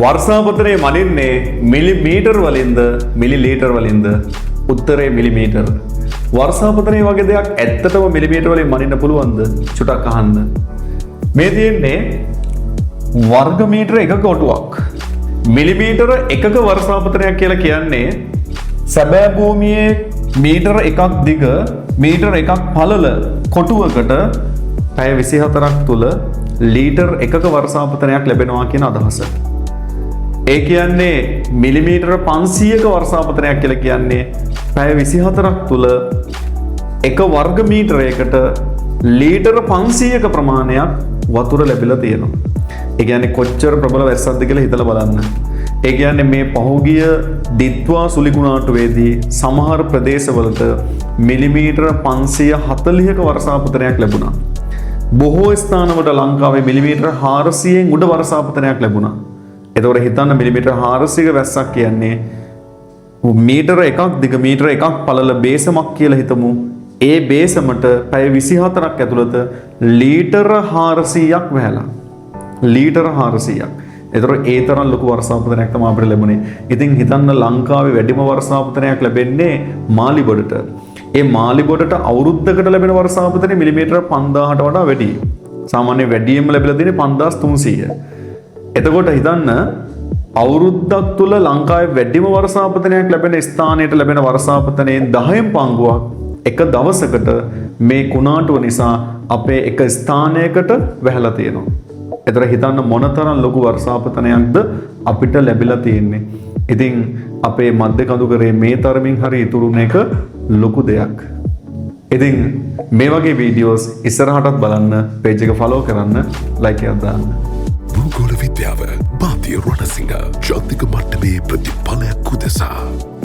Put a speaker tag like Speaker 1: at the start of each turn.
Speaker 1: වර්ෂාපතනයේ මනින්නේ millimetre වලින්ද millilitre වලින්ද? උත්තරේ millimetre. වර්ෂාපතනයේ වගේ දෙයක් ඇත්තටම මිලිමීටර් වලින් මනින්න පුළුවන්ද? චුට්ටක් අහන්න. මේ තියෙන්නේ වර්ග මීටර එකක කොටුවක්. මිලිමීටර එකක වර්ෂාපතනයක් කියලා කියන්නේ සැබෑ භූමියේ මීටර එකක් දිග මීටර එකක් පළල කොටුවකට පැය 24ක් තුල ලීටර් එකක වර්ෂාපතනයක් ලැබෙනවා කියන අදහස. ඒ කියන්නේ මිලිමීටර 500ක වර්ෂාපතනයක් කියලා කියන්නේ පැය 24ක් තුල එක වර්ග මීටරයකට ලීටර 500ක ප්‍රමාණයක් වතුර ලැබිලා තියෙනවා. ඒ කියන්නේ කොච්චර ප්‍රබල වැස්සක්ද කියලා හිතලා බලන්න. ඒ කියන්නේ මේ පහුගිය දිත්වා සුලිකුණාටුවේදී සමහර ප්‍රදේශවලට මිලිමීටර 540ක වර්ෂාපතනයක් ලැබුණා. බොහෝ ස්ථානවල ලංකාවේ මිලිමීටර 400න් උඩ වර්ෂාපතනයක් ලැබුණා. එතකොට හිතන්න මිලිමීටර 400ක වැස්සක් කියන්නේ මීටර එකක් දිග මීටර එකක් පළල බේසමක් කියලා හිතමු. ඒ බේසමට පැය 24ක් ඇතුළත ලීටර 400ක් වැහැලා. ලීටර 400ක්. එතකොට ඒ තරම් ලොකු වර්ෂාපතනයක් තමයි අපිට ලැබුණේ. ඉතින් හිතන්න ලංකාවේ වැඩිම වර්ෂාපතනයක් ලැබෙන්නේ මාලිබොඩට. ඒ මාලිබොඩට අවුරුද්දකට ලැබෙන වර්ෂාපතනය මිලිමීටර 5000ට වඩා වැඩි. සාමාන්‍ය වැඩියෙන්ම ලැබිලා තියෙන්නේ 5300. එතකොට හිතන්න අවුරුද්දක් තුල ලංකාවේ වැඩිම වර්ෂාපතනයක් ලැබෙන ස්ථානයට ලැබෙන වර්ෂාපතනයෙන් 10න් පංගුවක් එක දවසකට මේ කුණාටුව නිසා අපේ එක ස්ථානයකට වැහැලා තියෙනවා. එතන හිතන්න මොනතරම් ලොකු වර්ෂාපතනයක්ද අපිට ලැබිලා තියෙන්නේ. ඉතින් අපේ මධ්‍ය කඳුකරේ මේ තරමින් හරි ඉතුරුන එක ලොකු දෙයක්. ඉතින් මේ වගේ වීඩියෝස් ඉස්සරහටත් බලන්න පේජ් එක ෆලෝ කරන්න ලයික් එකක් දාන්න.
Speaker 2: භූගෝල විද්‍යාව බාතිය රණසිංහ ජාතික මට්ට